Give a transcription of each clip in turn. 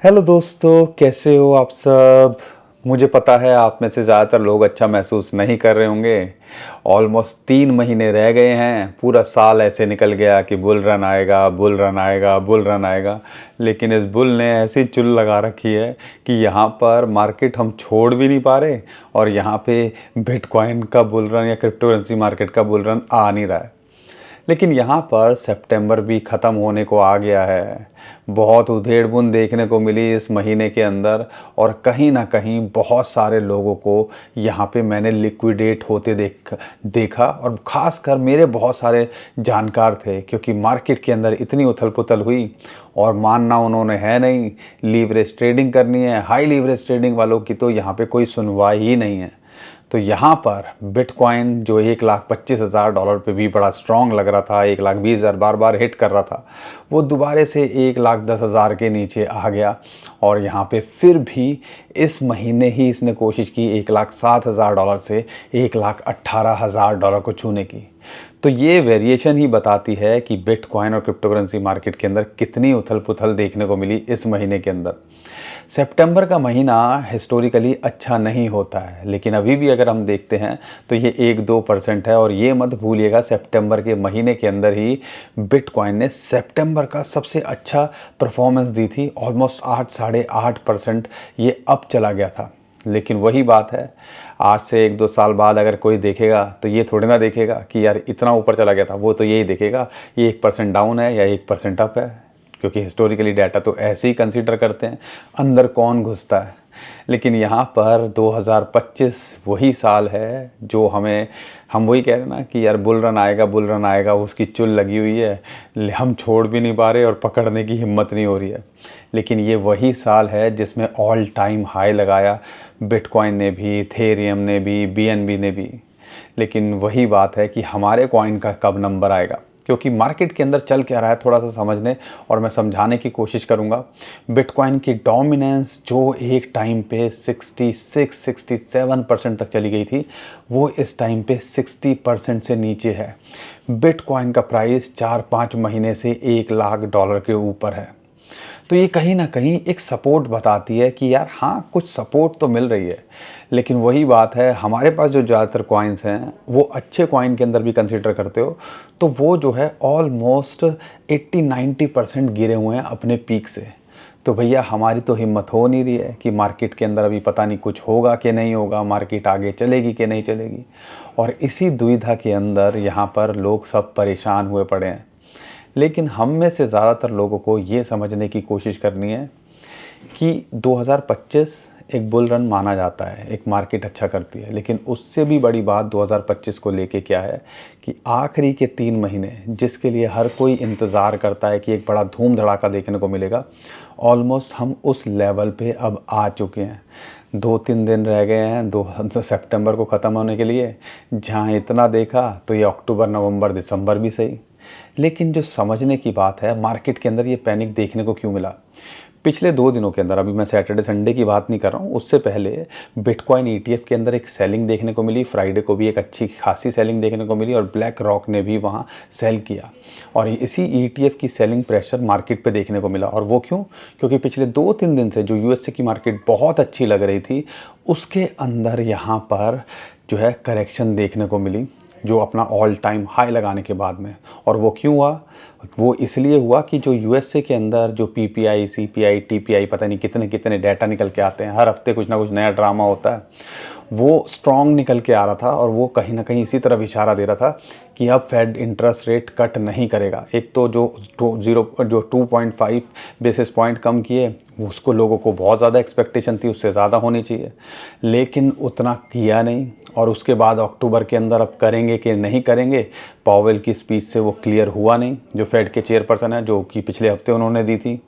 Hello दोस्तों, कैसे हो आप सब। मुझे पता है आप में से ज़्यादातर लोग अच्छा महसूस नहीं कर रहे होंगे। ऑलमोस्ट 3 महीने रह गए हैं, पूरा साल ऐसे निकल गया कि बुल रन आएगा, बुल रन आएगा, बुल रन आएगा। लेकिन इस बुल ने ऐसी चुल लगा रखी है कि यहाँ पर मार्केट हम छोड़ भी नहीं पा रहे और यहाँ पे बिटकॉइन का बुल रन या क्रिप्टो करेंसी मार्केट का बुल रन आ नहीं रहा है। लेकिन यहाँ पर सितंबर भी ख़त्म होने को आ गया है। बहुत उधेड़-बुन देखने को मिली इस महीने के अंदर और कहीं न कहीं बहुत सारे लोगों को यहाँ पे मैंने लिक्विडेट होते देखा और ख़ासकर मेरे बहुत सारे जानकार थे, क्योंकि मार्केट के अंदर इतनी उथल-पुथल हुई और मानना उन्होंने है नहीं। लीवरेज ट्रेडिंग करनी है, हाई लीवरेज ट्रेडिंग वालों की तो यहाँ पे कोई सुनवाई ही नहीं है। तो यहाँ पर बिटकॉइन जो $1,25,000 पे भी बड़ा स्ट्रॉन्ग लग रहा था, 1,20,000 बार बार हिट कर रहा था, वो दोबारे से 1,10,000 के नीचे आ गया। और यहाँ पे फिर भी इस महीने ही इसने कोशिश की $1,07,000 से $1,18,000 को छूने की। तो ये वेरिएशन ही बताती है कि बिटकॉइन और क्रिप्टो करेंसी मार्केट के अंदर कितनी उथल पुथल देखने को मिली इस महीने के अंदर। सितंबर का महीना हिस्टोरिकली अच्छा नहीं होता है, लेकिन अभी भी अगर हम देखते हैं तो ये 1-2% है। और ये मत भूलिएगा, सितंबर के महीने के अंदर ही बिटकॉइन ने सितंबर का सबसे अच्छा परफॉर्मेंस दी थी। ऑलमोस्ट 8 साढ़े 8% ये अप चला गया था। लेकिन वही बात है, आज से 1-2 साल बाद अगर कोई देखेगा तो ये थोड़ी ना देखेगा कि यार इतना ऊपर चला गया था। वो तो यही देखेगा ये 1% डाउन है या 1% अप है, क्योंकि हिस्टोरिकली डाटा तो ऐसे ही कंसीडर करते हैं, अंदर कौन घुसता है। लेकिन यहाँ पर 2025 वही साल है जो हम वही कह रहे हैं ना कि यार बुल रन आएगा, बुल रन आएगा, उसकी चुल लगी हुई है। हम छोड़ भी नहीं पा रहे और पकड़ने की हिम्मत नहीं हो रही है। लेकिन ये वही साल है जिसमें ऑल टाइम हाई लगाया बिटकॉइन ने भी, इथेरियम ने भी, बीएनबी ने भी। लेकिन वही बात है कि हमारे कॉइन का कब नंबर आएगा, क्योंकि मार्केट के अंदर चल क्या रहा है थोड़ा सा समझने और मैं समझाने की कोशिश करूंगा। बिटकॉइन की डोमिनेंस जो एक टाइम पे 66-67% तक चली गई थी, वो इस टाइम पे 60% से नीचे है। बिटकॉइन का प्राइस 4-5 महीने से $1,00,000 के ऊपर है। तो ये कहीं ना कहीं एक सपोर्ट बताती है कि यार हाँ, कुछ सपोर्ट तो मिल रही है। लेकिन वही बात है, हमारे पास जो ज़्यादातर कॉइन्स हैं वो अच्छे कॉइन के अंदर भी कंसीडर करते हो तो वो जो है ऑलमोस्ट 80-90% गिरे हुए हैं अपने पीक से। तो भैया हमारी तो हिम्मत हो नहीं रही है कि मार्केट के अंदर अभी पता नहीं कुछ होगा कि नहीं होगा, मार्केट आगे चलेगी कि नहीं चलेगी। और इसी दुविधा के अंदर यहाँ पर लोग सब परेशान हुए पड़े हैं। लेकिन हम में से ज़्यादातर लोगों को ये समझने की कोशिश करनी है कि 2025 एक बुल रन माना जाता है, एक मार्केट अच्छा करती है। लेकिन उससे भी बड़ी बात 2025 को लेके क्या है कि आखिरी के 3 महीने जिसके लिए हर कोई इंतज़ार करता है कि एक बड़ा धूम धड़ाका देखने को मिलेगा, ऑलमोस्ट हम उस लेवल पे अब आ चुके हैं। 2-3 दिन रह गए हैं 2 सितंबर को ख़त्म होने के लिए। जहाँ इतना देखा तो ये अक्टूबर, नवंबर, दिसंबर भी सही। लेकिन जो समझने की बात है, मार्केट के अंदर ये पैनिक देखने को क्यों मिला। पिछले 2 दिनों के अंदर, अभी मैं सैटरडे संडे की बात नहीं कर रहा हूँ, उससे पहले बिटकॉइन ईटीएफ के अंदर एक सेलिंग देखने को मिली। फ्राइडे को भी एक अच्छी खासी सेलिंग देखने को मिली और ब्लैक रॉक ने भी वहाँ सेल किया। और इसी ईटीएफ की सेलिंग प्रेशर मार्केट पे देखने को मिला। और वो क्यों? क्योंकि पिछले 2-3 दिन से जो यूएसए की मार्केट बहुत अच्छी लग रही थी, उसके अंदर यहाँ पर जो है करेक्शन देखने को मिली, जो अपना ऑल टाइम हाई लगाने के बाद में। और वो क्यों हुआ? वो इसलिए हुआ कि जो यूएसए के अंदर जो पीपीआई, सीपीआई, टीपीआई, पता नहीं कितने कितने डाटा निकल के आते हैं, हर हफ्ते कुछ ना कुछ नया ड्रामा होता है, वो स्ट्रॉन्ग निकल के आ रहा था। और वो कहीं ना कहीं इसी तरफ इशारा दे रहा था कि अब फेड इंटरेस्ट रेट कट नहीं करेगा। एक तो जो 2.5 बेसिस पॉइंट कम किए, उसको लोगों को बहुत ज़्यादा एक्सपेक्टेशन थी, उससे ज़्यादा होनी चाहिए, लेकिन उतना किया नहीं। और उसके बाद अक्टूबर के अंदर अब करेंगे कि नहीं करेंगे, पावेल की स्पीच से वो क्लियर हुआ नहीं, जो फेड के चेयरपर्सन है, जो कि पिछले हफ्ते उन्होंने दी थी।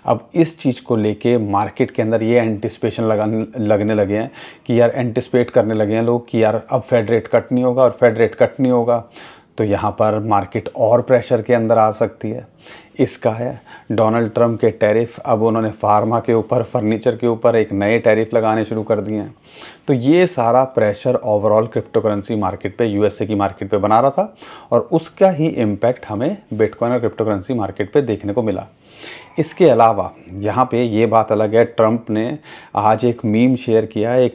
अब इस चीज़ को लेके मार्केट के अंदर ये एंटिसिपेशन लगने लगे हैं कि यार, एंटिसिपेट करने लगे हैं लोग कि यार अब फेड रेट कट नहीं होगा, और फेड रेट कट नहीं होगा तो यहाँ पर मार्केट और प्रेशर के अंदर आ सकती है। इसका है डोनाल्ड ट्रंप के टैरिफ, अब उन्होंने फार्मा के ऊपर, फर्नीचर के ऊपर एक नए टैरिफ लगाने शुरू कर दिए हैं। तो ये सारा pressure overall crypto currency market पे, यूएसए की मार्केट पे बना रहा था, और उसका ही इम्पैक्ट हमें बिटकॉइन और क्रिप्टो करेंसी मार्केट पे देखने को मिला। इसके अलावा यहाँ पे ये बात अलग है, ट्रंप ने आज एक मीम शेयर किया है,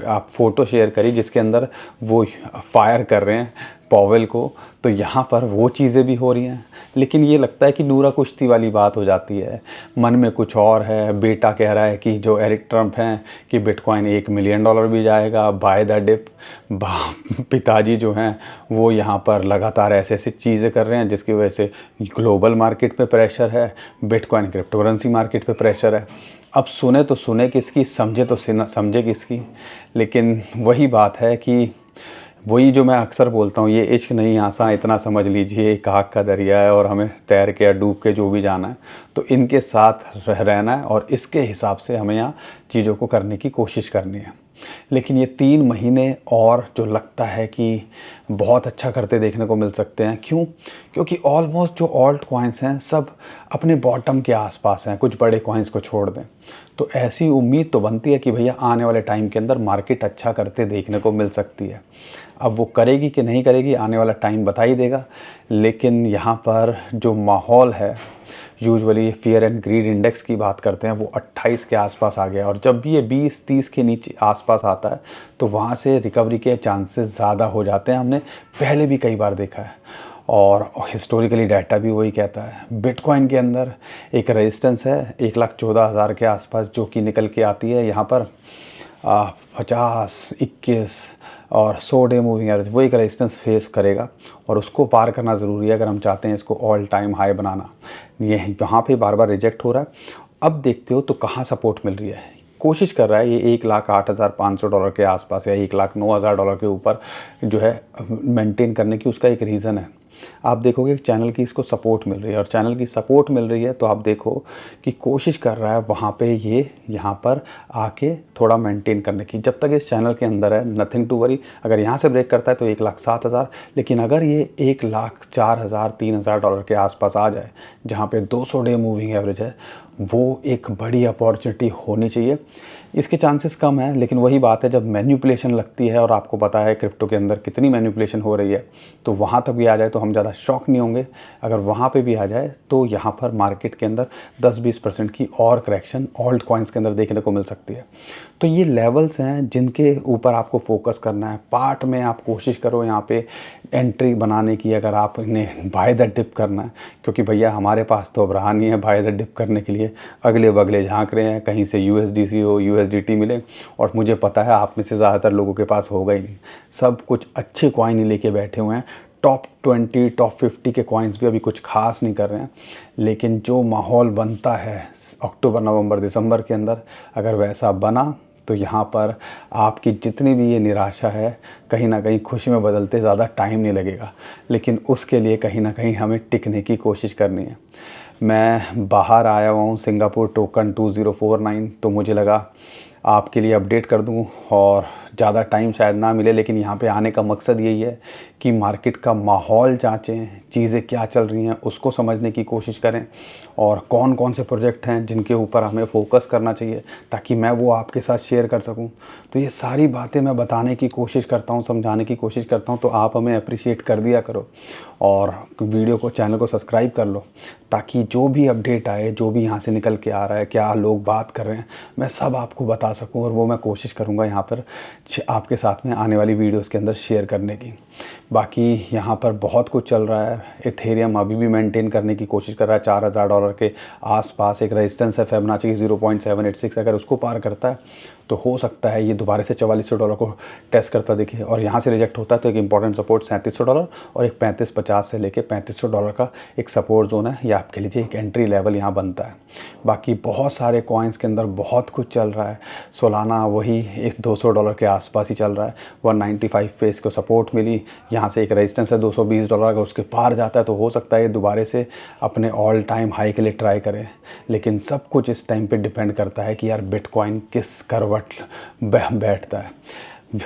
आप फ़ोटो शेयर करी जिसके अंदर वो फायर कर रहे हैं पॉवेल को। तो यहाँ पर वो चीज़ें भी हो रही हैं, लेकिन ये लगता है कि नूरा कुश्ती वाली बात हो जाती है। मन में कुछ और है। बेटा कह रहा है कि जो एरिक ट्रंप हैं कि बिटकॉइन $1 मिलियन भी जाएगा, बाय द डिप। पिताजी जो हैं वो यहाँ पर लगातार ऐसे ऐसी चीज़ें कर रहे हैं जिसकी वजह से ग्लोबल मार्केट पे प्रेशर है, बिटकॉइन क्रिप्टो करेंसी मार्केट पे प्रेशर है। अब सुने तो सुने किसकी, समझे तो समझे किसकी। लेकिन वही बात है कि वही जो मैं अक्सर बोलता हूँ, ये इश्क नहीं आसान, इतना समझ लीजिए एक आग का दरिया है और हमें तैर के या डूब के जो भी जाना है, तो इनके साथ रहना है और इसके हिसाब से हमें यहाँ चीज़ों को करने की कोशिश करनी है। लेकिन ये 3 महीने और जो लगता है कि बहुत अच्छा करते देखने को मिल सकते हैं। क्यों? क्योंकि ऑलमोस्ट जो ऑल्ट कॉइन्स हैं सब अपने बॉटम के आसपास हैं, कुछ बड़े कॉइन्स को छोड़ दें। तो ऐसी उम्मीद तो बनती है कि भैया आने वाले टाइम के अंदर मार्केट अच्छा करते देखने को मिल सकती है। अब वो करेगी कि नहीं करेगी आने वाला टाइम बता ही देगा। लेकिन यहाँ पर जो माहौल है, usually fear and greed index की बात करते हैं, वो 28 के आसपास आ गया और जब भी ये 20-30 के नीचे आसपास आता है तो वहाँ से रिकवरी के चांसेस ज़्यादा हो जाते हैं। हमने पहले भी कई बार देखा है और हिस्टोरिकली डाटा भी वही कहता है। बिटकॉइन के अंदर एक रेजिस्टेंस है 1,14,000 के आसपास जो कि निकल के आती है यहाँ पर 50, 21 और 100 डे मूविंग एवरेज, वो एक रेजिस्टेंस फेस करेगा और उसको पार करना ज़रूरी है अगर हम चाहते हैं इसको ऑल टाइम हाई बनाना। ये यहाँ पे बार बार रिजेक्ट हो रहा है। अब देखते हो तो कहाँ सपोर्ट मिल रही है। कोशिश कर रहा है ये $1,08,500 के आसपास या $1,09,000 के ऊपर जो है मेंटेन करने की। उसका एक रीज़न है, आप देखोगे चैनल की इसको सपोर्ट मिल रही है और चैनल की सपोर्ट मिल रही है तो आप देखो कि कोशिश कर रहा है वहाँ पे ये यहाँ पर आके थोड़ा मेंटेन करने की। जब तक इस चैनल के अंदर है नथिंग टू वरी। अगर यहाँ से ब्रेक करता है तो 1,07,000, लेकिन अगर ये $1,04,000 $3,000 के आसपास आ जाए जहाँ पे 200 डे मूविंग एवरेज है, वो एक बड़ी अपॉर्चुनिटी होनी चाहिए। इसके चांसेस कम हैं, लेकिन वही बात है जब मैनिपुलेशन लगती है और आपको पता है क्रिप्टो के अंदर कितनी मैनिपुलेशन हो रही है, तो वहाँ तक भी आ जाए तो हम ज़्यादा शॉक नहीं होंगे। अगर वहाँ पे भी आ जाए तो यहाँ पर मार्केट के अंदर 10-20% की और करेक्शन ऑल्ट कॉइन्स के अंदर देखने को मिल सकती है। तो ये लेवल्स हैं जिनके ऊपर आपको फोकस करना है। पार्ट में आप कोशिश करो यहाँ पे एंट्री बनाने की, अगर आप इन्हें बाय द डिप करना है, क्योंकि भैया हमारे पास तो अब रहा नहीं है बाय द डिप करने के लिए। अगले बगले झांक रहे हैं कहीं से USDC हो, USDT मिले, और मुझे पता है आप में से ज़्यादातर लोगों के पास होगा ही नहीं। सब कुछ अच्छे कॉइन ही लेके बैठे हुए हैं। टॉप 20 टॉप 50 के कॉइन्स भी अभी कुछ खास नहीं कर रहे हैं। लेकिन जो माहौल बनता है अक्टूबर, नवंबर, दिसंबर के अंदर, अगर वैसा बना तो यहाँ पर आपकी जितनी भी ये निराशा है कहीं ना कहीं खुशी में बदलते ज़्यादा टाइम नहीं लगेगा। लेकिन उसके लिए कहीं ना कहीं हमें टिकने की कोशिश करनी है। मैं बाहर आया हुआ हूँ सिंगापुर टोकन 2049, तो मुझे लगा आपके लिए अपडेट कर दूँ और ज़्यादा टाइम शायद ना मिले, लेकिन यहाँ पे आने का मकसद यही है कि मार्केट का माहौल जांचें, चीज़ें क्या चल रही हैं उसको समझने की कोशिश करें और कौन कौन से प्रोजेक्ट हैं जिनके ऊपर हमें फोकस करना चाहिए ताकि मैं वो आपके साथ शेयर कर सकूं। तो ये सारी बातें मैं बताने की कोशिश करता हूं, समझाने की कोशिश करता हूं, तो आप हमें अप्रिशिएट कर दिया करो और वीडियो को, चैनल को सब्सक्राइब कर लो ताकि जो भी अपडेट आए, जो भी यहाँ से निकल के आ रहा है, क्या लोग बात कर रहे हैं, मैं सब आपको बता सकूँ। और वो मैं कोशिश करूँगा यहाँ पर आपके साथ में आने वाली वीडियोस के अंदर शेयर करने की। बाकी यहाँ पर बहुत कुछ चल रहा है। इथेरियम अभी भी मेंटेन करने की कोशिश कर रहा है $4,000 के आसपास। एक रेजिस्टेंस है फिबोनाची की 0.786, अगर उसको पार करता है तो हो सकता है ये दोबारा से $4400 को टेस्ट करता दिखे, और यहाँ से रिजेक्ट होता है तो एक इंपॉर्टेंट सपोर्ट $3700 और एक 3550 से लेके $3500 का एक सपोर्ट जोन है, ये आपके लिए एक एंट्री लेवल यहाँ बनता है। बाकी बहुत सारे कॉइन्स के अंदर बहुत कुछ चल रहा है। सोलाना वही एक $200 के आसपास ही चल रहा है। 195 पे इसको सपोर्ट मिली, यहाँ से एक रेजिस्टेंस है $220, अगर उसके पार जाता है तो हो सकता है ये दोबारा से अपने ऑल टाइम हाई के लिए ट्राई करें। लेकिन सब कुछ इस टाइम पे डिपेंड करता है कि यार बिटकॉइन किस करवट बैठता है।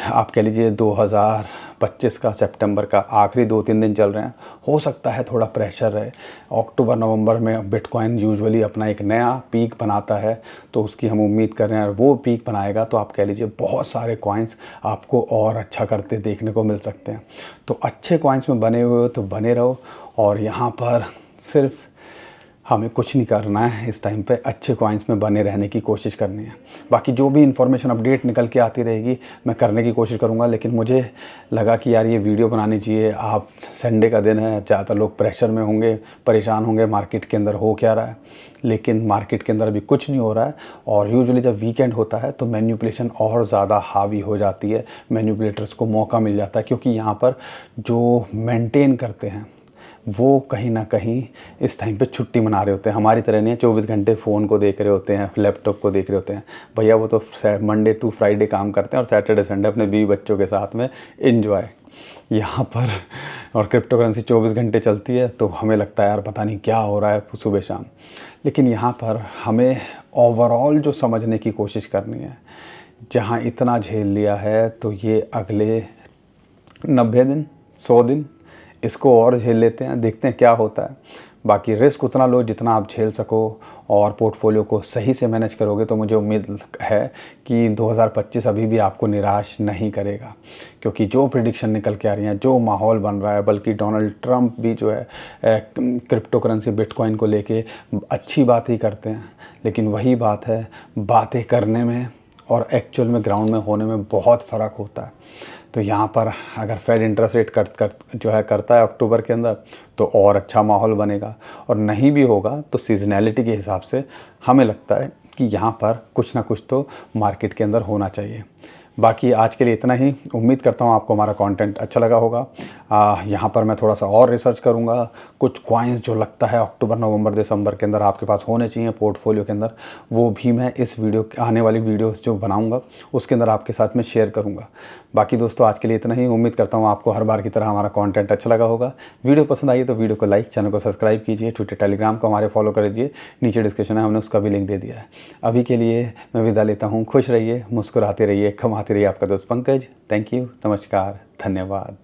आप कह लीजिए 2025 का सितंबर का आखिरी 2-3 दिन चल रहे हैं, हो सकता है थोड़ा प्रेशर रहे। अक्टूबर नवंबर में बिटकॉइन यूजुअली अपना एक नया पीक बनाता है, तो उसकी हम उम्मीद कर रहे हैं। और वो पीक बनाएगा तो आप कह लीजिए बहुत सारे कॉइन्स आपको और अच्छा करते देखने को मिल सकते हैं। तो अच्छे कॉइन्स में बने हुए हो तो बने रहो। और यहाँ पर सिर्फ हमें कुछ नहीं करना है इस टाइम पे, अच्छे कॉइन्स में बने रहने की कोशिश करनी है। बाकी जो भी इन्फॉर्मेशन अपडेट निकल के आती रहेगी मैं करने की कोशिश करूँगा। लेकिन मुझे लगा कि यार ये वीडियो बनानी चाहिए। आप संडे का दिन है, ज़्यादातर लोग प्रेशर में होंगे, परेशान होंगे मार्केट के अंदर हो क्या रहा है। लेकिन मार्केट के अंदर अभी कुछ नहीं हो रहा है। और यूजुअली जब वीकेंड होता है तो मैन्युपुलेशन और ज़्यादा हावी हो जाती है, मैन्युपुलेटर्स को मौका मिल जाता है। क्योंकि यहाँ पर जो मेंटेन करते हैं वो कहीं ना कहीं इस टाइम पे छुट्टी मना रहे होते हैं। हमारी तरह नहीं है 24 घंटे फ़ोन को देख रहे होते हैं, लैपटॉप को देख रहे होते हैं। भैया वो तो मंडे टू फ्राइडे काम करते हैं और सैटरडे संडे अपने बीवी बच्चों के साथ में इन्जॉय यहाँ पर। और क्रिप्टो करेंसी 24 घंटे चलती है तो हमें लगता है यार पता नहीं क्या हो रहा है सुबह शाम। लेकिन यहाँ पर हमें ओवरऑल जो समझने की कोशिश करनी है, जहाँ इतना झेल लिया है तो ये अगले 90 दिन 100 दिन इसको और झेल लेते हैं, देखते हैं क्या होता है। बाकी रिस्क उतना लो जितना आप झेल सको और पोर्टफोलियो को सही से मैनेज करोगे तो मुझे उम्मीद है कि 2025 अभी भी आपको निराश नहीं करेगा। क्योंकि जो प्रिडिक्शन निकल के आ रही हैं, जो माहौल बन रहा है, बल्कि डोनाल्ड ट्रंप भी जो है क्रिप्टो करेंसी बिटकॉइन को लेके अच्छी बात ही करते हैं। लेकिन वही बात है, बातें करने में और एक्चुअल में ग्राउंड में होने में बहुत फ़र्क होता है। तो यहाँ पर अगर फेड इंटरेस्ट रेट करता है अक्टूबर के अंदर तो और अच्छा माहौल बनेगा। और नहीं भी होगा तो सीजनैलिटी के हिसाब से हमें लगता है कि यहाँ पर कुछ ना कुछ तो मार्केट के अंदर होना चाहिए। बाकी आज के लिए इतना ही। उम्मीद करता हूँ आपको हमारा कंटेंट अच्छा लगा होगा। यहाँ पर मैं थोड़ा सा और रिसर्च करूँगा, कुछ कॉइन्स जो लगता है अक्टूबर नवंबर दिसंबर के अंदर आपके पास होने चाहिए पोर्टफोलियो के अंदर, वो भी मैं इस वीडियो आने वाली वीडियोस जो बनाऊँगा उसके अंदर आपके साथ में शेयर करूँगा। बाकी दोस्तों आज के लिए इतना ही। उम्मीद करता हूँ आपको हर बार की तरह हमारा कंटेंट अच्छा लगा होगा। वीडियो पसंद आई तो वीडियो को लाइक, चैनल को सब्सक्राइब कीजिए, ट्विटर टेलीग्राम को हमारे फॉलो कर लीजिए, नीचे डिस्क्रिप्शन है हमने उसका भी लिंक दे दिया है। अभी के लिए मैं विदा लेता हूँ। खुश रहिए, मुस्कुराते रहिए, कमाते रहिए। आपका दोस्त पंकज। थैंक यू, नमस्कार, धन्यवाद।